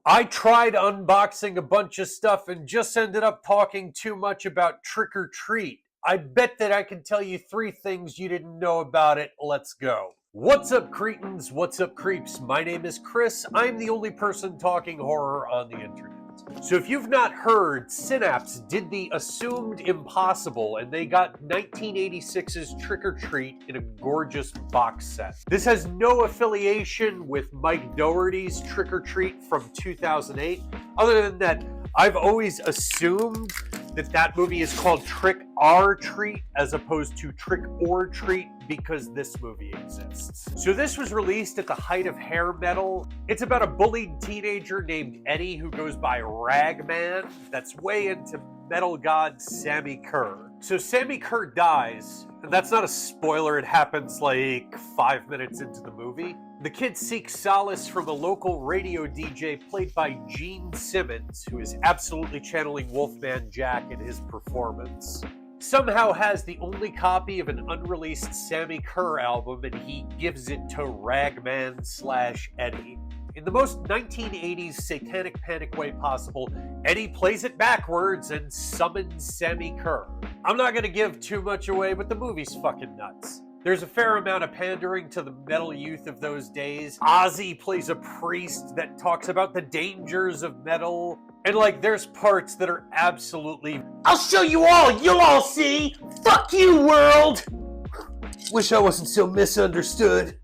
I tried unboxing a bunch of stuff and just ended up talking too much about Trick or Treat. I bet that I can tell you 3 things you didn't know about it. Let's go. What's up, cretins? What's up, creeps? My name is Chris. I'm the only person talking horror on the internet. So if you've not heard, Synapse did the assumed impossible and they got 1986's Trick or Treat in a gorgeous box set. This has no affiliation with Mike Dougherty's Trick or Treat from 2008. Other than that, I've always assumed that movie is called Trick or Treat as opposed to Trick or Treat because this movie exists. So this was released at the height of hair metal. It's about a bullied teenager named Eddie who goes by Ragman that's way into metal god Sammy Kerr. So Sammy Kerr dies, and that's not a spoiler, it happens like 5 minutes into the movie. The kid seeks solace from a local radio DJ played by Gene Simmons, who is absolutely channeling Wolfman Jack in his performance. Somehow has the only copy of an unreleased Sammy Kerr album, and he gives it to Ragman/Eddie. In the most 1980s satanic panic way possible, Eddie plays it backwards and summons Sammy Kerr. I'm not going to give too much away, but the movie's fucking nuts. There's a fair amount of pandering to the metal youth of those days. Ozzy plays a priest that talks about the dangers of metal. And there's parts that are absolutely, I'll show you all, you'll all see! Fuck you, world! Wish I wasn't so misunderstood.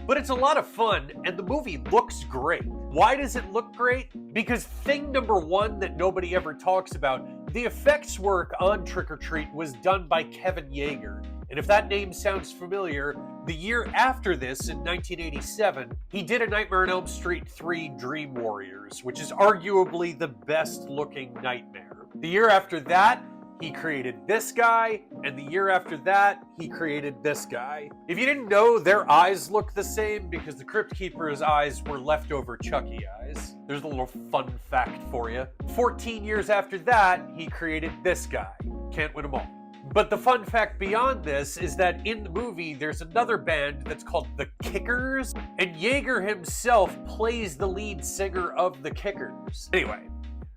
But it's a lot of fun, and the movie looks great. Why does it look great? Because thing number one that nobody ever talks about, the effects work on Trick or Treat was done by Kevin Yeager. And if that name sounds familiar, the year after this, in 1987, he did A Nightmare on Elm Street 3 Dream Warriors, which is arguably the best looking Nightmare. The year after that, he created this guy, and the year after that, he created this guy. If you didn't know, their eyes look the same because the Crypt Keeper's eyes were leftover Chucky eyes. There's a little fun fact for you. 14 years after that, he created this guy. Can't win them all. But the fun fact beyond this is that in the movie, there's another band that's called The Kickers, and Yeager himself plays the lead singer of The Kickers. Anyway,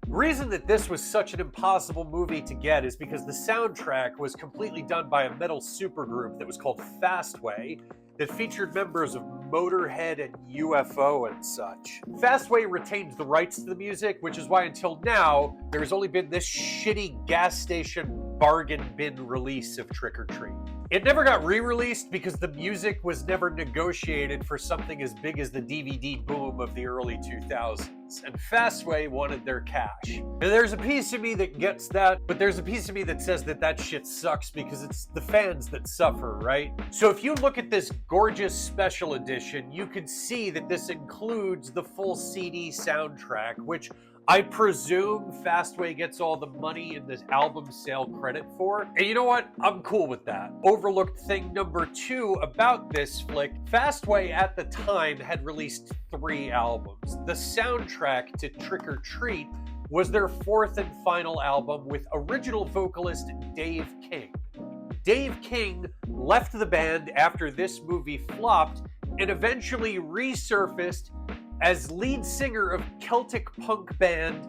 the reason that this was such an impossible movie to get is because the soundtrack was completely done by a metal supergroup that was called Fastway that featured members of Motorhead and UFO and such. Fastway retained the rights to the music, which is why until now, there has only been this shitty gas station bargain bin release of Trick or Treat. It never got re-released because the music was never negotiated for something as big as the DVD boom of the early 2000s, and Fastway wanted their cash. And there's a piece of me that gets that, but there's a piece of me that says that shit sucks because it's the fans that suffer, right? So if you look at this gorgeous special edition, you can see that this includes the full CD soundtrack, which I presume Fastway gets all the money in this album sale credit for. And you know what? I'm cool with that. Overlooked thing number 2 about this flick, Fastway at the time had released 3 albums. The soundtrack to Trick or Treat was their 4th and final album with original vocalist Dave King. Dave King left the band after this movie flopped and eventually resurfaced as lead singer of Celtic punk band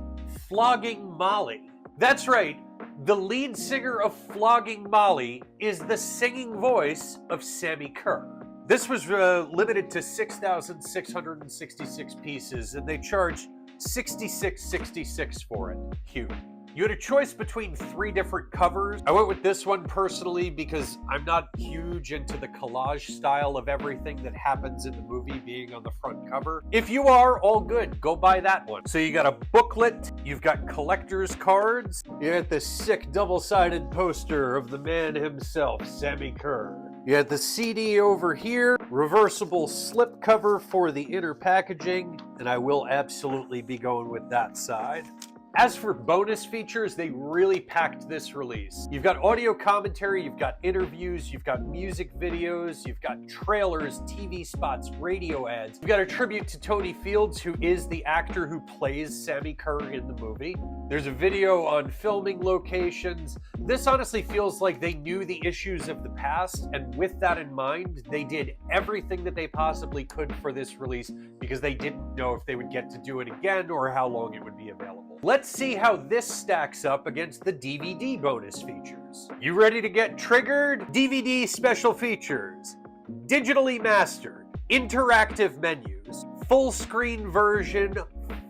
Flogging Molly. That's right, the lead singer of Flogging Molly is the singing voice of Sammy Kerr. This was limited to 6,666 pieces, and they charged $66.66 for it. Cute. You had a choice between 3 different covers. I went with this one personally because I'm not huge into the collage style of everything that happens in the movie being on the front cover. If you are, all good, go buy that one. So you got a booklet, you've got collector's cards, you got this sick double-sided poster of the man himself, Sammy Kerr. You got the CD over here, reversible slip cover for the inner packaging, and I will absolutely be going with that side. As for bonus features, they really packed this release. You've got audio commentary, you've got interviews, you've got music videos, you've got trailers, TV spots, radio ads. You've got a tribute to Tony Fields, who is the actor who plays Sammy Kerr in the movie. There's a video on filming locations. This honestly feels like they knew the issues of the past, and with that in mind, they did everything that they possibly could for this release because they didn't know if they would get to do it again or how long it would be available. Let's see how this stacks up against the DVD bonus features. You ready to get triggered? DVD special features. Digitally mastered. Interactive menus. Full screen version.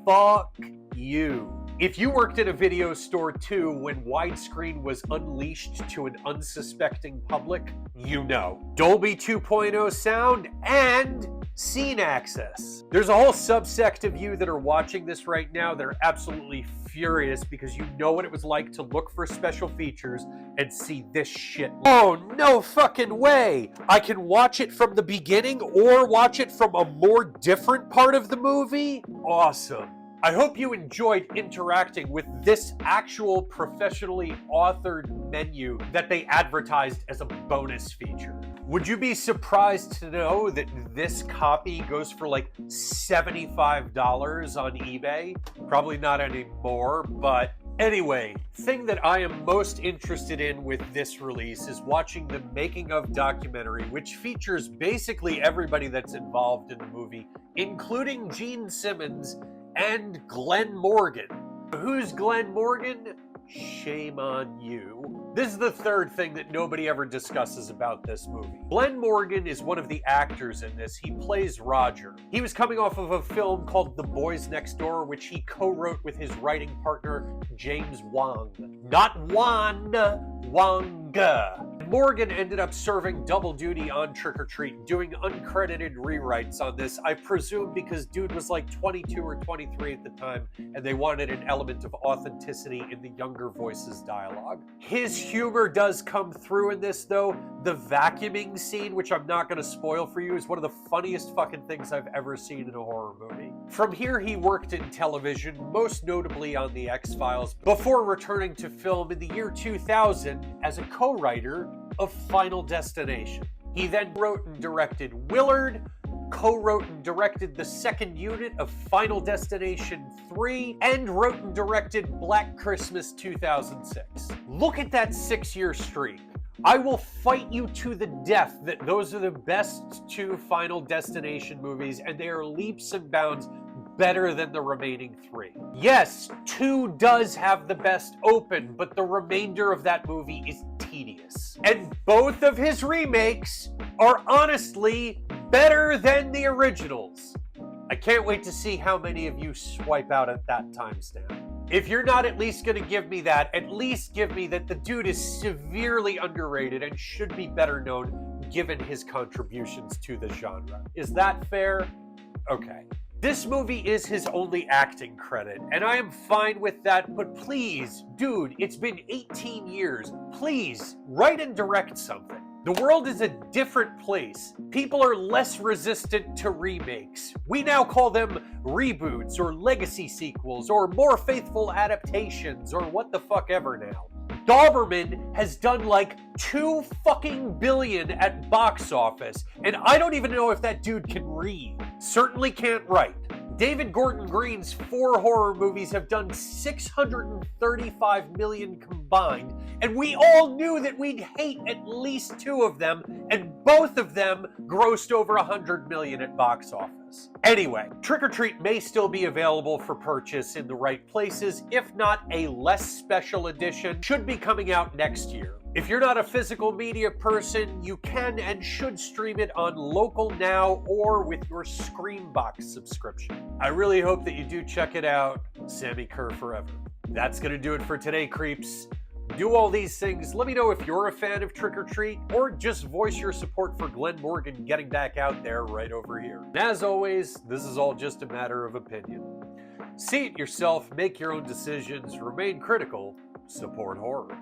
Fuck you. If you worked at a video store too when widescreen was unleashed to an unsuspecting public, you know. Dolby 2.0 sound and scene access. There's a whole subsect of you that are watching this right now that are absolutely furious because you know what it was like to look for special features and see this shit. Oh, no fucking way! I can watch it from the beginning or watch it from a more different part of the movie? Awesome. I hope you enjoyed interacting with this actual professionally authored menu that they advertised as a bonus feature. Would you be surprised to know that this copy goes for like $75 on eBay? Probably not anymore, but anyway, thing that I am most interested in with this release is watching the making of documentary, which features basically everybody that's involved in the movie, including Gene Simmons and Glenn Morgan. Who's Glenn Morgan? Shame on you. This is the third thing that nobody ever discusses about this movie. Glenn Morgan is one of the actors in this. He plays Roger. He was coming off of a film called The Boys Next Door, which he co-wrote with his writing partner, James Wong. Not Wan, Wonga. Morgan ended up serving double duty on Trick or Treat, doing uncredited rewrites on this, I presume because dude was like 22 or 23 at the time, and they wanted an element of authenticity in the younger voices dialogue. His humor does come through in this, though. The vacuuming scene, which I'm not going to spoil for you, is one of the funniest fucking things I've ever seen in a horror movie. From here, he worked in television, most notably on The X-Files, before returning to film in the year 2000 as a co-writer of Final Destination. He then wrote and directed Willard, co-wrote and directed the second unit of Final Destination 3, and wrote and directed Black Christmas 2006. Look at that 6-year streak. I will fight you to the death that those are the best 2 Final Destination movies, and they are leaps and bounds better than the remaining 3. Yes, 2 does have the best open, but the remainder of that movie is tedious. And both of his remakes are honestly better than the originals. I can't wait to see how many of you swipe out at that timestamp. If you're not at least going to give me that, at least give me that the dude is severely underrated and should be better known given his contributions to the genre. Is that fair? Okay. This movie is his only acting credit, and I am fine with that, but please, dude, it's been 18 years. Please, write and direct something. The world is a different place. People are less resistant to remakes. We now call them reboots or legacy sequels or more faithful adaptations or what the fuck ever now. Doberman has done like $2 fucking billion at box office, and I don't even know if that dude can read. Certainly can't write. David Gordon Green's 4 horror movies have done $635 million combined, and we all knew that we'd hate at least 2 of them, and both of them grossed over $100 million at box office. Anyway, Trick or Treat may still be available for purchase in the right places, if not a less special edition should be coming out next year. If you're not a physical media person, you can and should stream it on Local Now or with your Screambox subscription. I really hope that you do check it out. Sammy Kerr forever. That's gonna do it for today, creeps. Do all these things. Let me know if you're a fan of Trick or Treat, or just voice your support for Glenn Morgan getting back out there right over here. And as always, this is all just a matter of opinion. See it yourself, make your own decisions, remain critical, support horror.